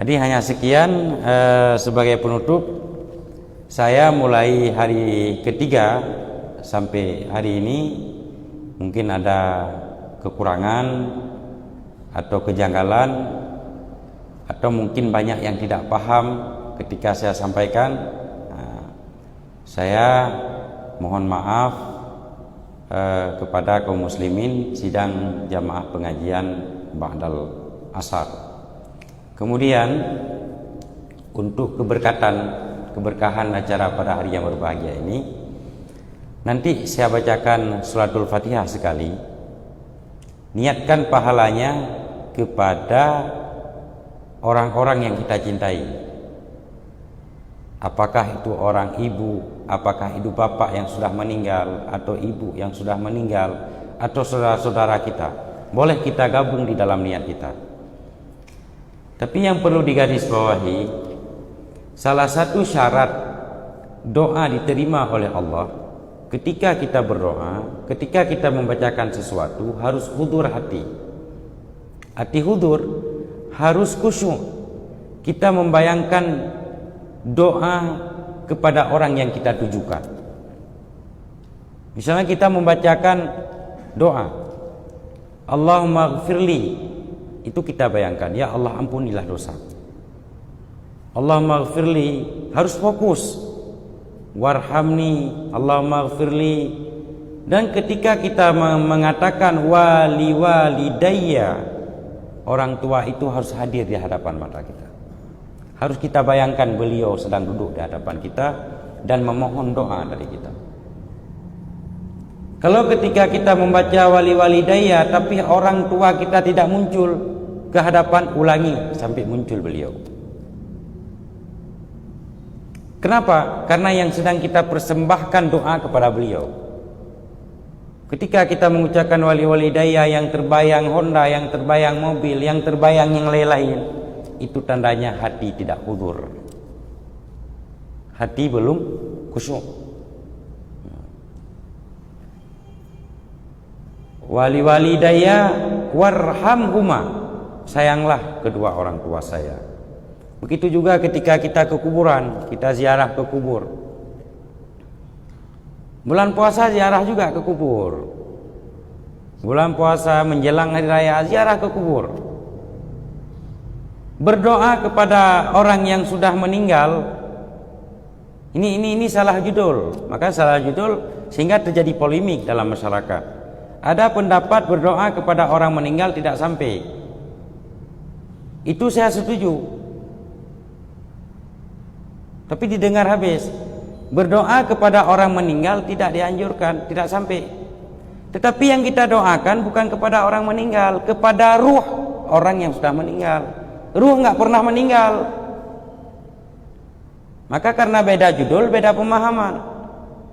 Jadi hanya sekian sebagai penutup. Saya mulai hari ketiga sampai hari ini mungkin ada kekurangan atau kejanggalan, atau mungkin banyak yang tidak paham ketika saya sampaikan. Saya mohon maaf kepada kaum muslimin sidang jamaah pengajian ba'dal asar. Kemudian untuk keberkahan acara pada hari yang berbahagia ini, nanti saya bacakan suratul Fatihah sekali. Niatkan pahalanya kepada orang-orang yang kita cintai. Apakah itu orang ibu, apakah itu bapak yang sudah meninggal, atau ibu yang sudah meninggal, atau saudara-saudara kita. Boleh kita gabung di dalam niat kita. Tapi yang perlu digarisbawahi, salah satu syarat doa diterima oleh Allah, ketika kita berdoa, ketika kita membacakan sesuatu, harus hudur hati. Hati hudur, harus khusyuk. Kita membayangkan doa kepada orang yang kita tujukan. Misalnya kita membacakan doa, Allahumma gfirli, itu kita bayangkan, ya Allah ampunilah dosa. Allahumma gfirli, harus fokus. Warhamni, Allahumma gfirli. Dan ketika kita mengatakan wali walidayya, orang tua itu harus hadir di hadapan mata kita. Harus kita bayangkan beliau sedang duduk di hadapan kita dan memohon doa dari kita. Kalau ketika kita membaca wali walidayya tapi orang tua kita tidak muncul ke hadapan, ulangi sampai muncul beliau. Kenapa? Karena yang sedang kita persembahkan doa kepada beliau. Ketika kita mengucapkan wali walidayya, yang terbayang Honda, yang terbayang mobil, yang terbayang yang lain-lain, itu tandanya hati tidak hudur. Hati belum khusyuk. Wali walidayya warhamhuma, sayanglah kedua orang tua saya. Begitu juga ketika kita ke kuburan, kita ziarah ke kubur. Bulan puasa ziarah juga ke kubur. Bulan puasa menjelang hari raya ziarah ke kubur. Berdoa kepada orang yang sudah meninggal, ini salah judul. Maka salah judul sehingga terjadi polemik dalam masyarakat. Ada pendapat berdoa kepada orang meninggal tidak sampai. Itu saya setuju. Tapi didengar habis. Berdoa kepada orang meninggal tidak dianjurkan, tidak sampai. Tetapi yang kita doakan bukan kepada orang meninggal, kepada ruh orang yang sudah meninggal. Ruh nggak pernah meninggal. Maka karena beda judul, beda pemahaman.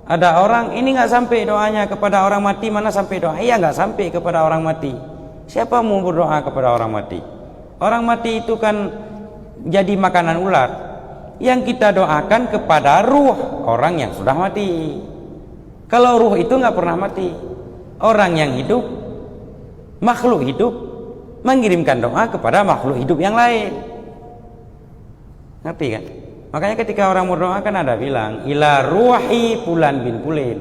Ada orang ini nggak sampai doanya kepada orang mati, mana sampai doa? Iya nggak sampai kepada orang mati. Siapa mau berdoa kepada orang mati? Orang mati itu kan jadi makanan ular. Yang kita doakan kepada ruh orang yang sudah mati. Kalau ruh itu nggak pernah mati. Orang yang hidup, makhluk hidup, mengirimkan doa kepada makhluk hidup yang lain. Ngerti kan? Makanya ketika orang berdoa kan ada bilang ila ruhi fulan bin fulin,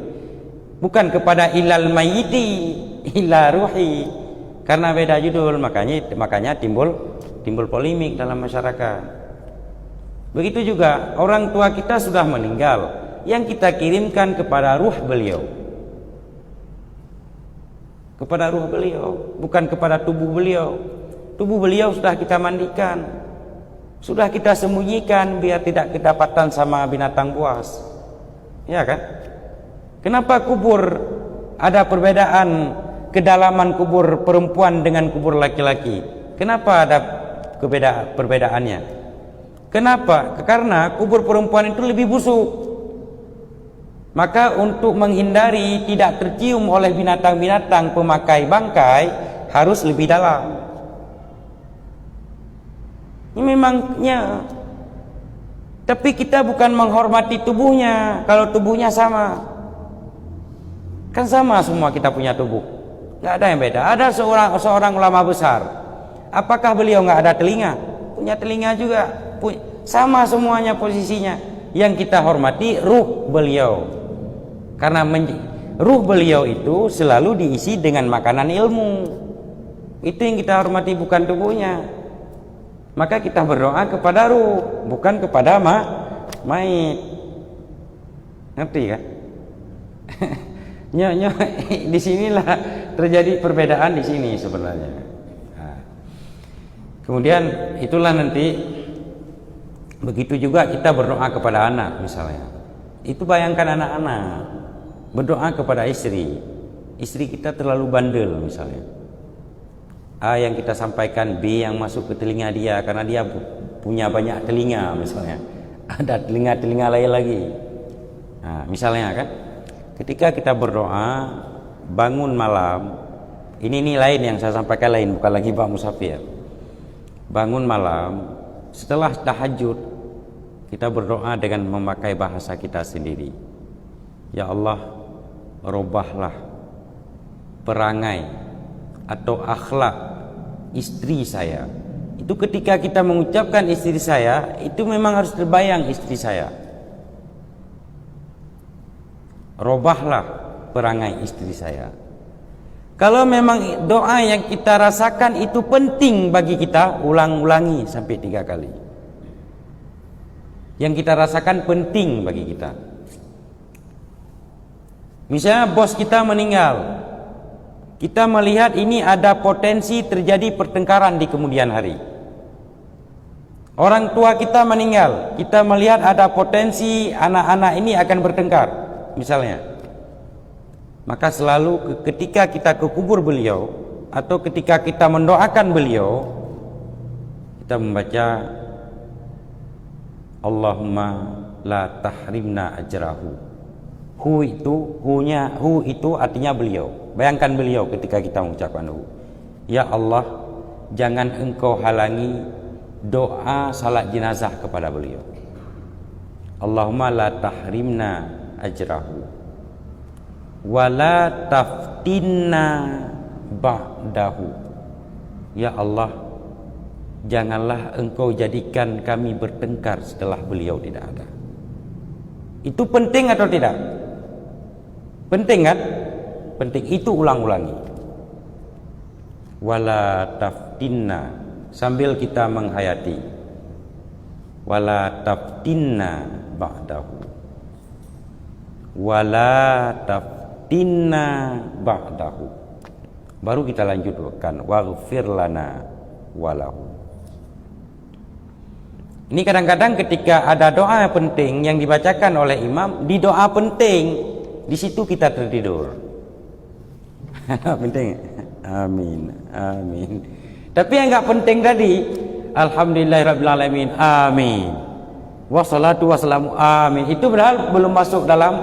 bukan kepada ilal mayyiti, ila ruhi. Karena beda judul, makanya timbul polemik dalam masyarakat. Begitu juga orang tua kita sudah meninggal, yang kita kirimkan kepada ruh beliau. Kepada ruh beliau, bukan kepada tubuh beliau. Tubuh beliau sudah kita mandikan, sudah kita sembunyikan biar tidak kedapatan sama binatang buas. Ya kan? Kenapa kubur ada perbedaan kedalaman kubur perempuan dengan kubur laki-laki? Kenapa ada perbedaannya? Kenapa? Karena kubur perempuan itu lebih busuk. Maka untuk menghindari tidak tercium oleh binatang-binatang pemakai bangkai, harus lebih dalam. Ini memangnya. Tapi kita bukan menghormati tubuhnya. Kalau tubuhnya sama, kan sama semua kita punya tubuh, nggak ada yang beda. Ada seorang ulama besar, apakah beliau nggak ada telinga? punya telinga juga, sama semuanya posisinya. Yang kita hormati ruh beliau, karena ruh beliau itu selalu diisi dengan makanan ilmu. Itu yang kita hormati, bukan tubuhnya. Maka kita berdoa kepada ruh, bukan kepada mayit. Ngerti kan? Di sinilah terjadi perbedaan di sini sebenarnya. Nah, kemudian itulah nanti begitu juga kita berdoa kepada anak misalnya. Itu bayangkan anak-anak berdoa kepada istri. Istri kita terlalu bandel misalnya. A yang kita sampaikan, B yang masuk ke telinga dia karena dia punya banyak telinga misalnya. Ada telinga-telinga lain lagi. Nah, misalnya kan, ketika kita berdoa bangun malam, ini lain yang saya sampaikan lain, bukan lagi Pak Musafir. Bangun malam setelah tahajud, kita berdoa dengan memakai bahasa kita sendiri. Ya Allah, robahlah perangai atau akhlak istri saya. Itu ketika kita mengucapkan istri saya, itu memang harus terbayang istri saya. Robahlah perangai istri saya. Kalau memang doa yang kita rasakan itu penting bagi kita, ulang-ulangi sampai 3 kali. Yang kita rasakan penting bagi kita. Misalnya bos kita meninggal, kita melihat ini ada potensi terjadi pertengkaran di kemudian hari. Orang tua kita meninggal, kita melihat ada potensi anak-anak ini akan bertengkar misalnya. Maka selalu ketika kita ke kubur beliau atau ketika kita mendoakan beliau, kita membaca Allahumma la tahrimna ajrahu. Hu itu artinya beliau. Bayangkan beliau ketika kita mengucapkan hu. Ya Allah, jangan engkau halangi doa salat jenazah kepada beliau. Allahumma la tahrimna ajrahu wa la taftinna ba'dahu. Ya Allah, janganlah engkau jadikan kami bertengkar setelah beliau tidak ada. Itu penting atau tidak? Penting kan? Penting. Itu ulang-ulangi. Wala taftinna, sambil kita menghayati. Wala taftinna ba'dahu. Wala taftinna ba'dahu. Baru kita lanjutkan waghfir lana walahu. Ini kadang-kadang ketika ada doa penting yang dibacakan oleh imam, di doa penting di situ kita tertidur. Penting. Amin. Amin. Tapi yang enggak penting tadi, alhamdulillahirabbil alamin. Amin. Wassalatu wassalamu amin. Itu padahal belum masuk dalam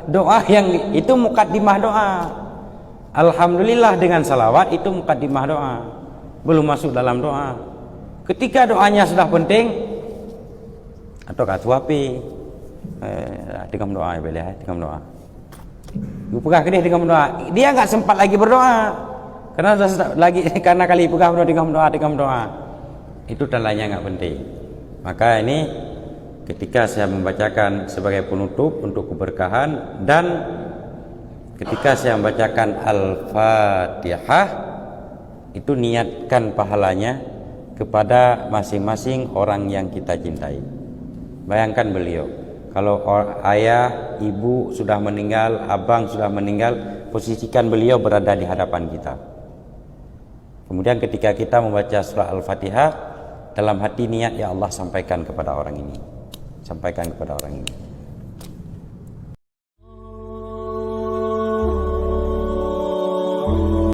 doa yang itu mukaddimah doa. Alhamdulillah dengan salawat itu mukaddimah doa. Belum masuk dalam doa. Ketika doanya sudah penting, atau katuapi dengan doa ya boleh, dengan doa. Pegah ke dia dengan doa. Dia enggak sempat lagi berdoa. Karena sudah lagi karena kali pegah dengan doa. Itu tandanya enggak penting. Maka ini ketika saya membacakan sebagai penutup untuk keberkahan dan ketika saya membacakan Al-Fatihah, itu niatkan pahalanya kepada masing-masing orang yang kita cintai. Bayangkan beliau, kalau ayah, ibu sudah meninggal, abang sudah meninggal, posisikan beliau berada di hadapan kita. Kemudian ketika kita membaca surah Al-Fatihah, dalam hati niat, ya Allah sampaikan kepada orang ini, sampaikan kepada orang ini.